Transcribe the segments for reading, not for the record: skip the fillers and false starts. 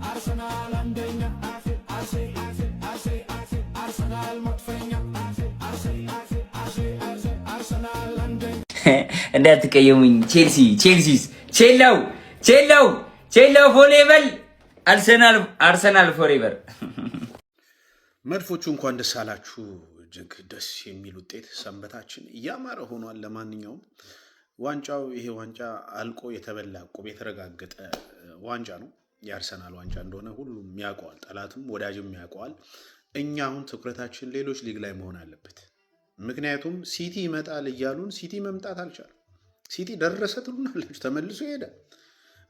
አርሰናል አንደኛ አርሰናል መጥፈኛ አርሰናል አንደኛ እንዳትቀየሙኝ ቼላው ፎሬቨር አርሰናል ፎሬቨር። መድፎቹ እንኳን ደስ አላችሁ። እጅግ ደስ የሚል ውጤት ሰንበታችን እያማረ ሆኗል። ለማንኛውም ዋንጫው ይሄ ዋንጫ አልቆ የተበላ ቁብ የተረጋገጠ ዋንጫ ነው። የአርሰናል ዋንጫ እንደሆነ ሁሉም ያውቀዋል፣ ጠላትም ወዳጅም ያውቀዋል። እኛ አሁን ትኩረታችን ሌሎች ሊግ ላይ መሆን አለበት። ምክንያቱም ሲቲ ይመጣል እያሉን ሲቲ መምጣት አልቻለም። ሲቲ ደረሰ ትሉናላችሁ፣ ተመልሶ ይሄዳል።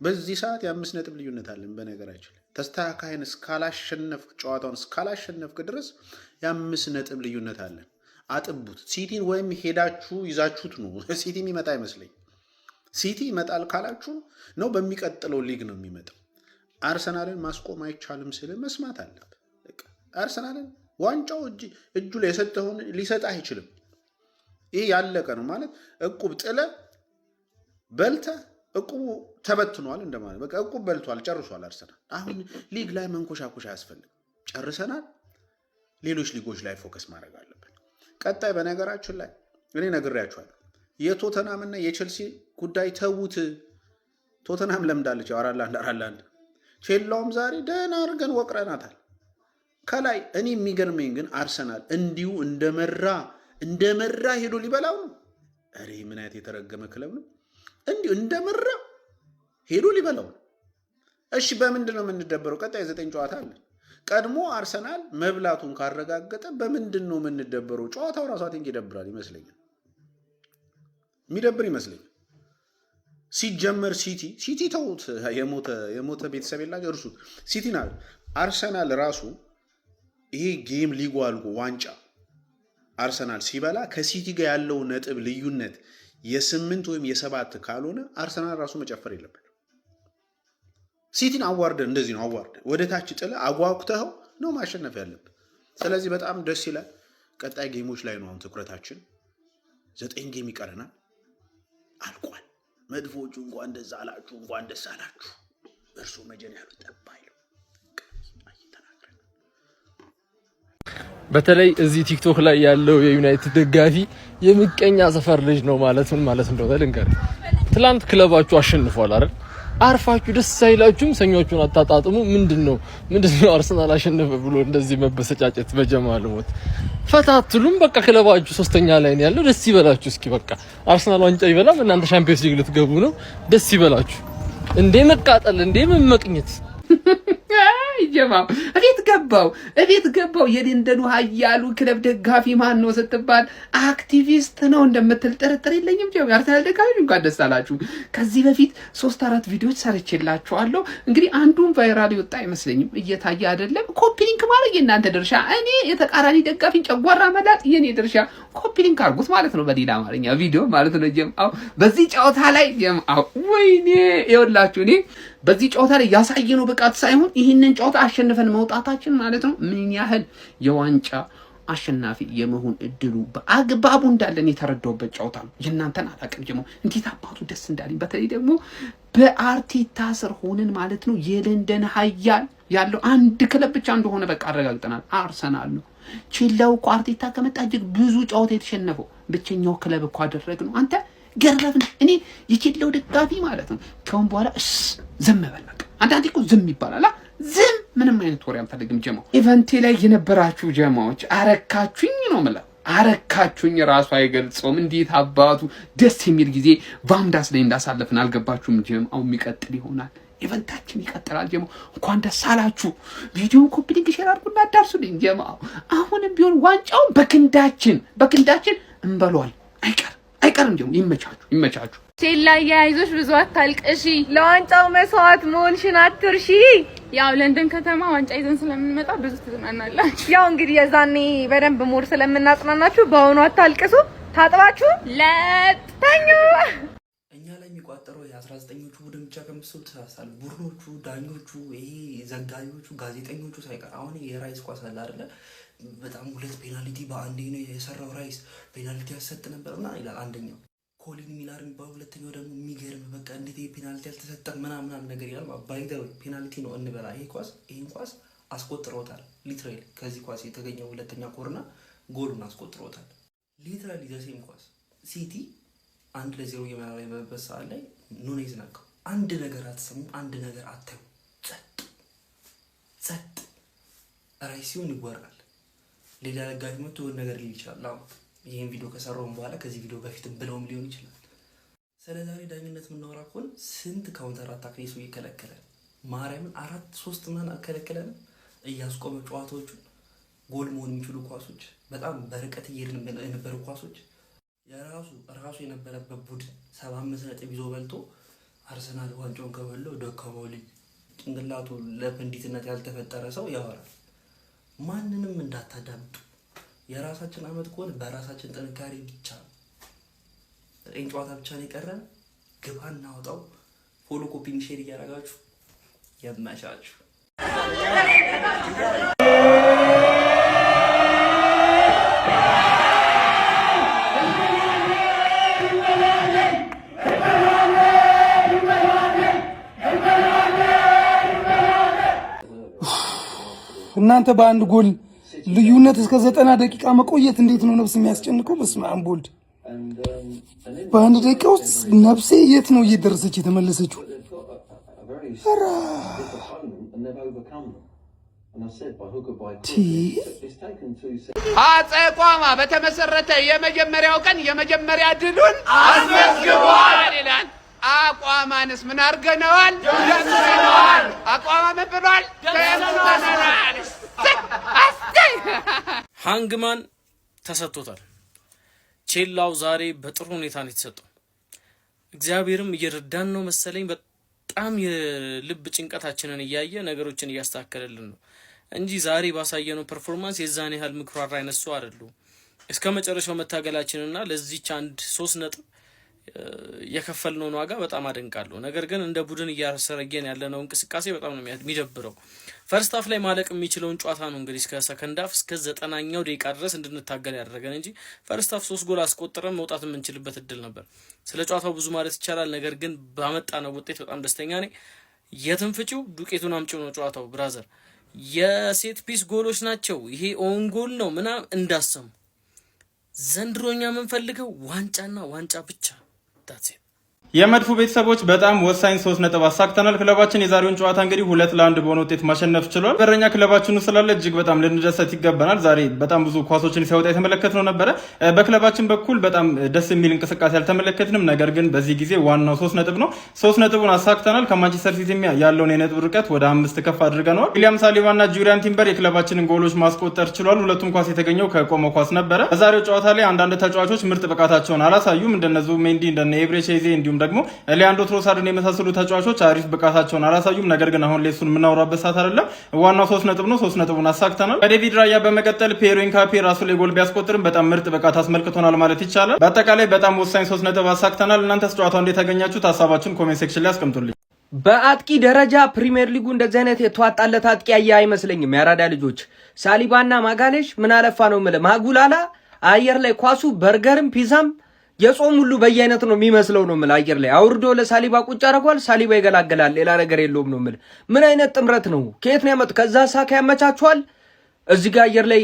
በዚህ ሰዓት የ5 ነጥብ ልዩነት አለን። በነገራችን ተስተካካይን እስካላሸነፍክ ጨዋታውን እስካላሸነፍክ ድረስ የ5 ነጥብ ልዩነት አለን። አጥቡት ሲቲን፣ ወይም ሄዳችሁ ይዛችሁት ነው። ሲቲ የሚመጣ አይመስለኝ። ሲቲ ይመጣል ካላችሁ ነው በሚቀጥለው ሊግ ነው የሚመጣው። አርሰናልን ማስቆም አይቻልም ስለ መስማት አለበት። አርሰናልን ዋንጫው እጁ ላይ የሰጠውን ሊሰጥ አይችልም። ይሄ ያለቀ ነው ማለት እቁብ ጥለ በልተ እቁቡ ተበትኗል እንደማለት። በቃ እቁብ በልቷል፣ ጨርሷል አርሰናል። አሁን ሊግ ላይ መንኮሻኮሻ አያስፈልግም። ጨርሰናል። ሌሎች ሊጎች ላይ ፎከስ ማድረግ አለብን። ቀጣይ በነገራችን ላይ እኔ ነግሬያችኋለሁ፣ የቶተናምና የቼልሲ ጉዳይ ተዉት። ቶተናም ለምዳለች 4-1 ቼላውም ዛሬ ደህና አድርገን ወቅረናታል ከላይ። እኔ የሚገርመኝ ግን አርሰናል እንዲሁ እንደመራ ሄዶ ሊበላው ነው። ኧረ ምን አይነት የተረገመ ክለብ ነው! እንዲሁ እንደመራ ሄዶ ሊበላው ነው። እሺ በምንድን ነው የምንደበረው? ቀጣይ 9 ጨዋታ አለ። ቀድሞ አርሰናል መብላቱን ካረጋገጠ በምንድን ነው የምንደበረው? ጨዋታው ራሱ አትንክ ይደብራል ይመስለኛል፣ የሚደብር ይመስለኛል። ሲጀመር ሲቲ ተውት፣ የሞተ ቤተሰብ የላቸው እርሱት። ሲቲ ናል አርሰናል ራሱ ይሄ ጌም ሊጉ አልጎ ዋንጫ አርሰናል ሲበላ ከሲቲ ጋር ያለው ነጥብ ልዩነት የ8 ወይም የ7 ካልሆነ አርሰናል ራሱ መጨፈር የለበት። ሲቲን አዋርደ እንደዚህ ነው አዋርደ ወደ ታች ጥለ አጓጉተው ነው ማሸነፍ ያለበት። ስለዚህ በጣም ደስ ይላል። ቀጣይ ጌሞች ላይ ነው አሁን ትኩረታችን። 9 ጌም ይቀረናል፣ አልቋል። መድፎቹ እንኳን ደስ አላችሁ፣ እንኳን ደስ አላችሁ። እርሱ መጀን ያሉት ጠባይ ነው። በተለይ እዚህ ቲክቶክ ላይ ያለው የዩናይትድ ደጋፊ የምቀኛ ሰፈር ልጅ ነው ማለት ምን ማለት እንደሆነ ልንገርህ። ትላንት ክለባችሁ አሸንፏል አይደል? አርፋችሁ ደስ አይላችሁም? ሰኞቹን አታጣጥሙ። ምንድነው አርሰናል አሸነፈ ብሎ እንደዚህ መበሰጫጨት በጀማል ሞት ፈታትሉም። በቃ ክለባችሁ 3ኛ ላይ ነው ያለው። ደስ ይበላችሁ። እስኪ በቃ አርሰናል ዋንጫ ይበላል፣ እናንተ ቻምፒየንስ ሊግ ልትገቡ ነው። ደስ ይበላችሁ። እንዴ መቃጠል፣ እንዴ መመቅኘት ይጀማው እቤት ገባው የለንደኑ ኃያሉ ክለብ ደጋፊ ማን ነው ስትባል አክቲቪስት ነው እንደምትል ጥርጥር የለኝም። አርሰናል ደጋፊ እንኳን ደስ አላችሁ። ከዚህ በፊት 3-4 ቪዲዮዎች ሰርቼላችኋለሁ። እንግዲህ አንዱን ቫይራል ይወጣ አይመስለኝም፣ እየታየ አይደለም። ኮፒ ሊንክ ማድረግ የእናንተ ድርሻ፣ እኔ የተቃራኒ ደጋፊን ጨጓራ መላጥ የኔ ድርሻ። ኮፒ ሊንክ አድርጉት ማለት ነው፣ በሌላ አማርኛ ቪዲዮ ማለት ነው። ጀማው በዚህ ጨዋታ ላይ ወይኔ ይኸውላችሁ እኔ በዚህ ጨዋታ ላይ ያሳየነው ብቃት ሳይሆን ይህንን ጨዋታ አሸንፈን መውጣታችን ማለት ነው ምን ያህል የዋንጫ አሸናፊ የመሆን እድሉ በአግባቡ እንዳለን የተረዳውበት ጨዋታ ነው። የእናንተን አላውቅም ጀማው እንዴት አባቱ ደስ እንዳለኝ። በተለይ ደግሞ በአርቴታ ስር ሆነን ማለት ነው የለንደን ኃያል ያለው አንድ ክለብ ብቻ እንደሆነ በቃ አረጋግጠናል፣ አርሰናል ነው። ቼላው እኮ አርቴታ ከመጣ እጅግ ብዙ ጨዋታ የተሸነፈው ብቸኛው ክለብ እኮ አደረግ ነው። አንተ ገረብን። እኔ የቼላው ደጋፊ ማለት ነው ከአሁን በኋላ ዝም በል በቃ። አንዳንዴ እኮ ዝም ይባላል። ዝም ምንም አይነት ወሬ አልፈልግም። ጀማው ኢቨንቴ ላይ የነበራችሁ ጀማዎች አረካችሁኝ ነው የምለው። አረካችሁኝ ራሱ አይገልጸውም። እንዴት አባቱ ደስ የሚል ጊዜ ቫምዳስ ላይ እንዳሳለፍን አልገባችሁም? ጀማው የሚቀጥል ይሆናል፣ ኢቨንታችን ይቀጥላል። ጀማው እንኳን ደስ አላችሁ። ቪዲዮውን ኮፒ ሊንክ ሼር አድርጉና አዳርሱልኝ። ጀማው አሁንም ቢሆን ዋንጫውን በክንዳችን እንበሏል። አይቀርም። ጀማው ይመቻችሁ። ቼላ ያይዞሽ ብዙ አታልቅሺ፣ ለዋንጫው መስዋዕት መሆንሽን አትርሺ። ያው ለንደን ከተማ ዋንጫ ይዘን ስለምንመጣ ብዙ ትዝናናላችሁ። ያው እንግዲህ የዛኔ በደንብ ሞር ስለምናጽናናችሁ በአሁኑ አታልቅሱ፣ ታጥባችሁ ለተኙ። እኛ ላይ የሚቋጠረው የ19ኞቹ ቡድን ብቻ ከምስሉ ተሳሳሉ። ቡድኖቹ፣ ዳኞቹ፣ ይሄ ዘጋቢዎቹ፣ ጋዜጠኞቹ ሳይቀር አሁን የራይስ ኳስ አለ አይደለ? በጣም 2 ፔናልቲ በአንዴ ነው የሰራው ራይስ። ፔናልቲ ያሰጥ ነበርና ይላል አንደኛው ኮሊን ሚላር የሚባለው ሁለተኛው ደግሞ የሚገርም በቃ እንዴት ፔናልቲ ያልተሰጠን ምናምን ነገር ይላል። ባይዘው ፔናልቲ ነው እንበላ። ይሄን ኳስ አስቆጥሮታል። ሊትራሊ ከዚህ ኳስ የተገኘው ሁለተኛ ኮርና ጎሉን አስቆጥሮታል። ሊትራሊ ዘሴም ኳስ ሲቲ 1-0 የመራ ላይ በበሳ ላይ ኑኔዝ ነካው። አንድ ነገር አትሰሙ፣ አንድ ነገር አታዩ፣ ጸጥ ራይ ሲሆን ይወራል። ሌላ ለጋጅ መጥቶ የሆነ ነገር ሊል ይችላል። አሁን ይሄን ቪዲዮ ከሰራውን በኋላ ከዚህ ቪዲዮ በፊትም ብለውም ሊሆን ይችላል። ስለዛሬ ዳኝነት የምናወራ ከሆነ ስንት ካውንተር አታክ ነው ይከለከላል። ማርያምን 4-3 ማን አከለከለን እያስቆመ ጨዋታዎቹ ጎል መሆን የሚችሉ ኳሶች በጣም በርቀት እየሄድን የነበሩ ኳሶች ራሱ የነበረበት ቡድን 75 ነጥብ ይዞ በልቶ አርሰናል ዋንጫውን ከበለው ደካማው ልጅ ጭንቅላቱ ለፈንዲትነት ያልተፈጠረ ሰው ያወራል። ማንንም እንዳታዳምጡ። የራሳችን አመት ከሆነ በራሳችን ጥንካሬ ብቻ ጨዋታ ብቻ ነው የቀረን። ግባ እናወጣው። ፎሎ ኮፒ ሼር እያደረጋችሁ ያማሻችሁ። እናንተ በአንድ ጎል ልዩነት እስከ 90 ደቂቃ መቆየት እንዴት ነው ነፍስ የሚያስጨንቀው? በስመ አብ ወልድ። በአንድ ደቂቃ ውስጥ ነፍሴ የት ነው እየደረሰች የተመለሰችው? አጼቋማ በተመሰረተ የመጀመሪያው ቀን የመጀመሪያ ድሉን አስመዝግቧል ይላል። አቋማንስ ምን አርገነዋል? ደምረነዋል። አቋማ ምን ብሏል? ደምረነዋል። ሃንግማን ተሰጥቶታል። ቼላው ዛሬ በጥሩ ሁኔታ ነው የተሰጠው። እግዚአብሔርም እየረዳን ነው መሰለኝ። በጣም የልብ ጭንቀታችንን እያየ ነገሮችን እያስተካከለልን ነው እንጂ ዛሬ ባሳየነው ፐርፎርማንስ የዛን ያህል ምክራራ አይነሱ አይደሉም። እስከ መጨረሻው መታገላችንና ለዚህች 3 ነጥብ የከፈልነውን ዋጋ በጣም አደንቃለሁ። ነገር ግን እንደ ቡድን እያሰረገን ያለነው እንቅስቃሴ በጣም ነው የሚደብረው። ፈርስት ሃፍ ላይ ማለቅ የሚችለውን ጨዋታ ነው እንግዲህ እስከ ሰከንድ ሃፍ እስከ 90ኛው ደቂቃ ድረስ እንድንታገል ያደረገን እንጂ ፈርስት ሃፍ 3 ጎል አስቆጥረን መውጣት የምንችልበት እድል ነበር። ስለ ጨዋታው ብዙ ማለት ይቻላል። ነገር ግን ባመጣነው ውጤት በጣም ደስተኛ ነኝ። የትንፍጪው ዱቄቱን አምጪው ነው ጨዋታው ብራዘር። የሴት ፒስ ጎሎች ናቸው። ይሄ ኦን ጎል ነው ምናምን እንዳሰሙ። ዘንድሮኛ የምንፈልገው ዋንጫና ዋንጫ ብቻ። የመድፉ ቤተሰቦች በጣም ወሳኝ 3 ነጥብ አሳክተናል። ክለባችን የዛሬውን ጨዋታ እንግዲህ 2-1 በሆነ ውጤት ማሸነፍ ችሏል። በረኛ ክለባችን ስላለ እጅግ በጣም ልንደሰት ይገባናል። ዛሬ በጣም ብዙ ኳሶችን ሲያወጣ የተመለከትነው ነበረ። በክለባችን በኩል በጣም ደስ የሚል እንቅስቃሴ አልተመለከትንም። ነገር ግን በዚህ ጊዜ ዋናው 3 ነጥብ ነው። 3 ነጥቡን አሳክተናል። ከማንቸስተር ሲቲ ያለውን የነጥብ ርቀት ወደ 5 ከፍ አድርገናል። ዊሊያም ሳሊባና ጁሪያን ቲምበር የክለባችንን ጎሎች ማስቆጠር ችሏል። ሁለቱም ኳስ የተገኘው ከቆመ ኳስ ነበረ። በዛሬው ጨዋታ ላይ አንዳንድ ተጫዋቾች ምርጥ ብቃታቸውን አላሳዩም። እንደነ ዙሜንዲ እንደነ ኤብሬቼዜ እንዲሁም ደግሞ ሊያንድሮ ትሮሳርድን የመሳሰሉ ተጫዋቾች አሪፍ ብቃታቸውን አላሳዩም። ነገር ግን አሁን ሌሱን የምናወራበት ሰዓት አይደለም። ዋናው 3 ነጥብ ነው። 3 ነጥቡን አሳክተናል። በዴቪድ ራያ በመቀጠል ፒየሮ ኢንካፒ ራሱ ላይ ጎል ቢያስቆጥርም በጣም ምርጥ ብቃት አስመልክቶናል ማለት ይቻላል። በአጠቃላይ በጣም ወሳኝ 3 ነጥብ አሳክተናል። እናንተስ ጨዋታው እንዴት ያገኛችሁት? ሀሳባችሁን ኮሜንት ሴክሽን ላይ አስቀምጡልኝ። በአጥቂ ደረጃ ፕሪሚየር ሊጉ እንደዚህ አይነት የተዋጣለት አጥቂ ያየ አይመስለኝም። ያራዳ ልጆች ሳሊባና ማጋሌሽ ምን አለፋ ነው የምልህ። ማጉላላ አየር ላይ ኳሱ በርገርም ፒዛም የጾም ሁሉ በየአይነት ነው የሚመስለው ነው የምልህ። አየር ላይ አውርዶ ለሳሊባ ቁጭ አድርጓል። ሳሊባ ይገላገላል። ሌላ ነገር የለውም ነው የምልህ። ምን አይነት ጥምረት ነው? ከየት ነው ያመጡ? ከዛ ሳካ ያመቻቸዋል። እዚህ ጋር አየር ላይ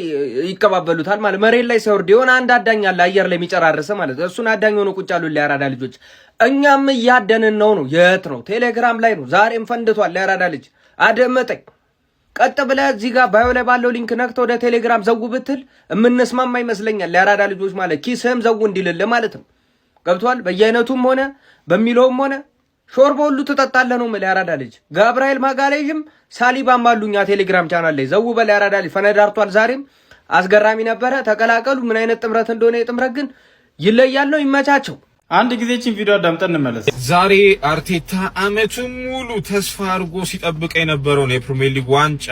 ይቀባበሉታል ማለት መሬት ላይ ሲወርድ የሆነ አንድ አዳኝ አለ አየር ላይ የሚጨራርሰ ማለት እሱን አዳኝ ሆኖ ቁጭ አሉ ለያራዳ ልጆች። እኛም እያደንን ነው። የት ነው? ቴሌግራም ላይ ነው። ዛሬም ፈንድቷል ለያራዳ ልጅ። አደመጠኝ። ቀጥ ብለህ እዚህ ጋር ባዮ ላይ ባለው ሊንክ ነክተህ ወደ ቴሌግራም ዘው ብትል የምንስማማ ይመስለኛል። ለያራዳ ልጆች ማለት ኪስህም ዘው እንዲልልህ ማለት ነው። ገብቷል? በየአይነቱም ሆነ በሚለውም ሆነ ሾርባ ሁሉ ትጠጣለህ ነው የምልህ። ያራዳ ልጅ ጋብርኤል ማጋሌዥም ሳሊባም አሉኛ ቴሌግራም ቻናል ላይ ዘው በል። ያራዳ ልጅ ፈነዳርቷል። ዛሬም አስገራሚ ነበረ። ተቀላቀሉ። ምን አይነት ጥምረት እንደሆነ የጥምረት ግን ይለያል ነው። ይመቻቸው። አንድ ጊዜችን ቪዲዮ አዳምጠን እንመለስ። ዛሬ አርቴታ አመቱን ሙሉ ተስፋ አድርጎ ሲጠብቅ የነበረውን የፕሪሚየር ሊግ ዋንጫ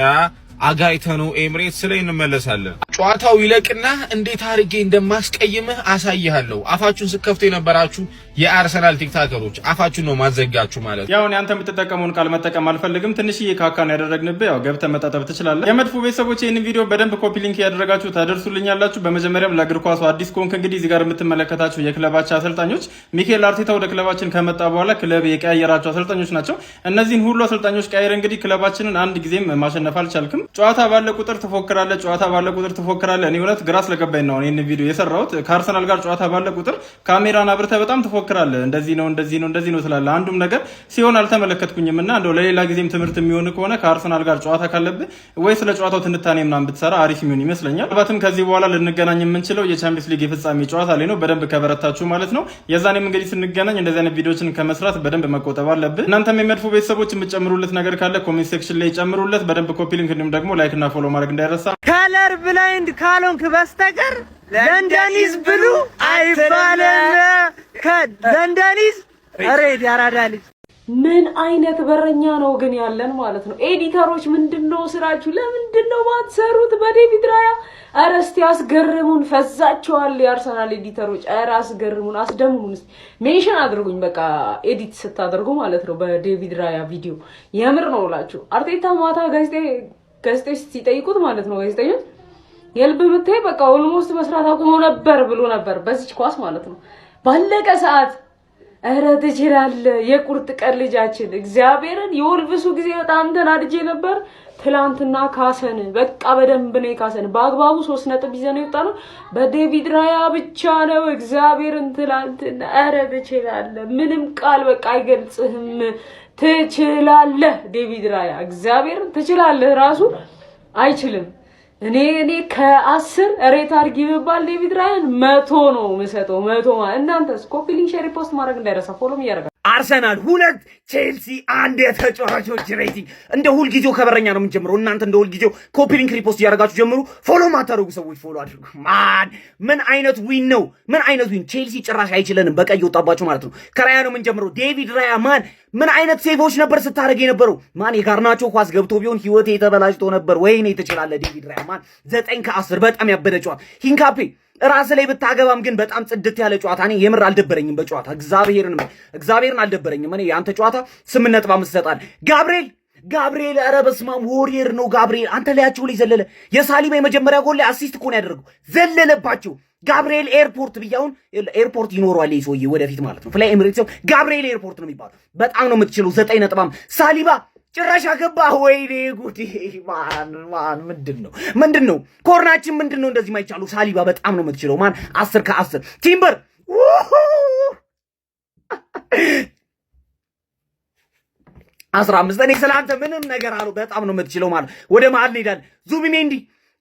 አጋይተነው ኤምሬትስ ላይ እንመለሳለን። ጨዋታው ይለቅና እንዴት አርጌ እንደማስቀይምህ አሳይሃለሁ። አፋችሁን ስከፍቱ የነበራችሁ የአርሰናል ቲክታከሮች አፋችሁን ነው ማዘጋችሁ ማለት ነው። ያው አንተ የምትጠቀመውን ቃል መጠቀም አልፈልግም። ትንሽዬ ካካን ያደረግንብህ ያው ገብተህ መጣጣብ ትችላለህ። የመድፉ ቤተሰቦች ይህንን ቪዲዮ በደንብ ኮፒ ሊንክ ያደረጋችሁ ታደርሱልኛላችሁ። በመጀመሪያም ለእግር ኳሱ አዲስ ኮንክ እንግዲህ እዚህ ጋር የምትመለከታቸው የክለባቸው አሰልጣኞች ሚኬል አርቴታ ወደ ክለባችን ከመጣ በኋላ ክለብ የቀያየራቸው አሰልጣኞች ናቸው። እነዚህን ሁሉ አሰልጣኞች ቀያየር እንግዲህ ክለባችንን አንድ ጊዜም ማሸነፍ አልቻልክም። ጨዋታ ባለ ቁጥር ትፎክራለህ፣ ጨዋታ ባለ ቁጥር ትፎክራለህ። እኔ እውነት ግራ ስለገባኝ ነው ይህን ቪዲዮ የሰራሁት። ከአርሰናል ጋር ጨዋታ ባለ ቁጥር ካሜራን አብርተህ በጣም ትፎክራለህ። እንደዚህ ነው ትላለህ። አንዱም ነገር ሲሆን አልተመለከትኩኝም እና እንደው ለሌላ ጊዜም ትምህርት የሚሆን ከሆነ ከአርሰናል ጋር ጨዋታ ካለብህ ወይ ስለ ጨዋታው ትንታኔ ምናምን ብትሰራ አሪፍ የሚሆን ይመስለኛል። ባትም ከዚህ በኋላ ልንገናኝ የምንችለው የቻምፒየንስ ሊግ የፍጻሜ ጨዋታ ላይ ነው። በደንብ ከበረታችሁ ማለት ነው። የዛኔም እንግዲህ ስንገናኝ እንደዚህ አይነት ቪዲዮችን ከመስራት በደንብ መቆጠብ አለብህ። እናንተም የመድፉ ቤተሰቦች የምትጨምሩለት ነገር ካለ ኮሜንት ሴክሽን ላይ ጨምሩለት። በደንብ ኮፒ ሊንክ እንዲሁም ደግሞ ላይክ እና ፎሎ ማድረግ እንዳይረሳ። ከለር ብላይንድ ካልሆንክ በስተቀር ለንደኒዝ ብሉ አይባልም። ከለንደኒዝ ሬድ ያራዳልኝ። ምን አይነት በረኛ ነው ግን ያለን ማለት ነው። ኤዲተሮች ምንድነው ስራችሁ? ለምንድነው ማትሰሩት በዴቪድ ራያ? ኧረ እስቲ አስገርሙን። ፈዛቸዋል የአርሰናል ኤዲተሮች። ኧረ አስገርሙን፣ አስደምሙን። እስቲ ሜንሽን አድርጉኝ በቃ ኤዲት ስታደርጉ ማለት ነው በዴቪድ ራያ ቪዲዮ። የምር ነው እላችሁ። አርቴታ ማታ ጋዜጠኞች ሲጠይቁት ማለት ነው ጋዜጠኞች የልብ ምታይ በቃ ኦልሞስት መስራት አቁሞ ነበር ብሎ ነበር በዚች ኳስ ማለት ነው ባለቀ ሰዓት። ኧረ ትችላለህ የቁርጥ ቀን ልጃችን። እግዚአብሔርን የወልቭሱ ጊዜ በጣም ተናድጄ ነበር። ትላንትና ካሰን በቃ በደንብ ነው ካሰን። በአግባቡ 3 ነጥብ ይዘን የወጣነው በዴቪድ ራያ ብቻ ነው። እግዚአብሔርን ትላንትና ኧረ ትችላለህ፣ ምንም ቃል በቃ አይገልጽህም። ትችላለህ ዴቪድ ራያ፣ እግዚአብሔርን ትችላለህ። ራሱ አይችልም። እኔ ከ10 ሬት አድርጊ ብባል ዴቪድ ራያን 100 ነው የምሰጠው። 100 ማለት እናንተስ ኮፒ ሊንክ ሼር ፖስት ማድረግ እንዳይረሳ። ፎሎም እያደረጋችሁ አርሰናል 2 ቼልሲ 1 የተጫዋቾች ሬቲንግ። እንደ ሁልጊዜው ከበረኛ ነው የምንጀምረው። እናንተ እንደ ሁልጊዜው ኮፒ ሊንክ ሪፖስት እያደረጋችሁ ጀምሩ። ፎሎ ማታደርጉ ሰዎች ፎሎ አድርጉ። ማን ምን አይነት ዊን ነው? ምን አይነት ዊን! ቼልሲ ጭራሽ አይችለንም። በቀይ ወጣባችሁ ማለት ነው። ከራያ ነው የምንጀምረው። ዴቪድ ራያ ማን ምን አይነት ሴቮች ነበር ስታደርግ የነበረው? ማን የጋርናቾ ኳስ ገብቶ ቢሆን ህይወቴ የተበላሽቶ ነበር። ወይኔ ትችላለህ ዴቪድ ራያ ማን 9 ከ10 በጣም ያበደ ጨዋታ። ሂንካፔ ራስ ላይ ብታገባም ግን በጣም ጽድት ያለ ጨዋታ። እኔ የምር አልደበረኝም በጨዋታ እግዚአብሔርን አልደበረኝም። እኔ ያንተ ጨዋታ 8.5 ሰጣል። ጋብሪኤል ኧረ በስመ አብ ወሪየር ነው ጋብሪኤል። አንተ ላያቸው ላይ ዘለለ። የሳሊባ የመጀመሪያ ጎል ላይ አሲስት እኮ ነው ያደረገው። ዘለለባቸው። ጋብሪኤል ኤርፖርት ብያውን ኤርፖርት ይኖረዋል ይሄ ሰውዬ ወደፊት ማለት ነው። ፍላይ ኤምሬትስ ጋብሪኤል ኤርፖርት ነው የሚባለው። በጣም ነው የምትችለው። 9.5 ሳሊባ ጭራሽ አገባ። ወይኔ ጉዴ! ማን ምንድነው ኮርናችን ምንድነው እንደዚህ ማይቻሉ? ሳሊባ በጣም ነው የምትችለው። ማን 10 ከ10 ቲምበር 15። እኔ ስለአንተ ምንም ነገር አሉ። በጣም ነው የምትችለው ማለት። ወደ መሀል እንሄዳለን።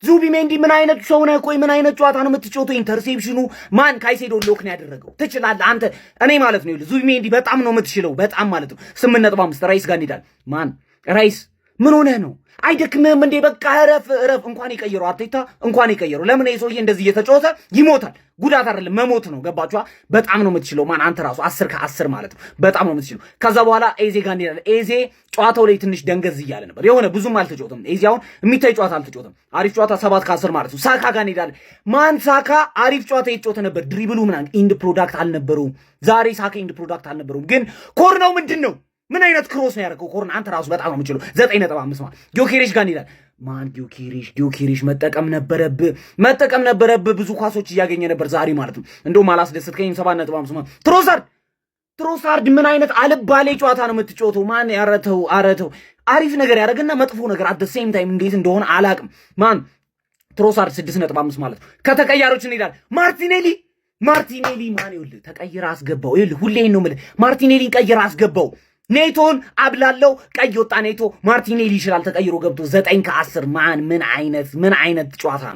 ዙቢሜንዲ ምን አይነት ሰው ነህ? ቆይ ምን አይነት ጨዋታ ነው የምትጫወተው? ኢንተርሴፕሽኑ ማን ካይሴዶ ሎክ ነው ያደረገው? ትችላለህ አንተ። እኔ ማለት ነው ዙቢሜንዲ በጣም ነው የምትችለው። በጣም ማለት ነው 8.5 ራይስ ጋር እንሄዳለን። ማን ራይስ ምን ሆነህ ነው? አይደክምህም እንዴ? በቃ እረፍ። እንኳን የቀየረው አርቴታ እንኳን የቀየረው። ለምን ይሄ ሰውዬ እንደዚህ እየተጫወተ ይሞታል? ጉዳት አይደለም መሞት ነው። ገባችኋ? በጣም ነው የምትችለው። ማን አንተ ራሱ 10 ከ10 ማለት ነው። በጣም ነው የምትችለው። ከዛ በኋላ ኤዜ ጋር እንሄዳለን። ኤዜ ጨዋታው ላይ ትንሽ ደንገዝ እያለ ነበር። የሆነ ብዙም አልተጫወተም። ኤዜ አሁን የሚታይ ጨዋታ አልተጫወተም። አሪፍ ጨዋታ 7 ከ10 ማለት ነው። ሳካ ጋር እንሄዳለን። ማን ሳካ አሪፍ ጨዋታ የተጫወተ ነበር። ድሪብሉ ምናምን ኢንድ ፕሮዳክት አልነበረውም። ዛሬ ሳካ ኢንድ ፕሮዳክት አልነበረውም። ግን ኮርናው ምንድነው? ምን አይነት ክሮስ ነው ያደረገው? ኮርና አንተ ራሱ በጣም ነው የምትችለው። 9.5 ማለት ጊዮኬሬሽ ጋር እንሄዳለን። ማን ጊዮኬሬሽ መጠቀም ነበረብህ። ብዙ ኳሶች እያገኘ ነበር ዛሬ ማለት ነው። እንደውም አላስደሰትከኝም። 7.5 ማለት ትሮሳርድ ምን አይነት አልባሌ ጨዋታ ነው የምትጫወተው? ማን ያረተው? አሪፍ ነገር ያደረገና መጥፎ ነገር አት ሴም ታይም እንዴት እንደሆነ አላቅም። ማን ትሮሳርድ 6.5 ማለት ነው። ከተቀያሪዎች እንሄዳለን። ማርቲኔሊ ማን ይኸውልህ ተቀይራ አስገባው። ይኸውልህ ሁሌም ነው የምልህ ማርቲኔሊን ቀይራ አስገባው። ኔቶን አብላለው ቀይ ወጣ ኔቶ። ማርቲኔሊ ይችላል ተቀይሮ ገብቶ 9 ከ10 ማን ምን አይነት ጨዋታ ነው?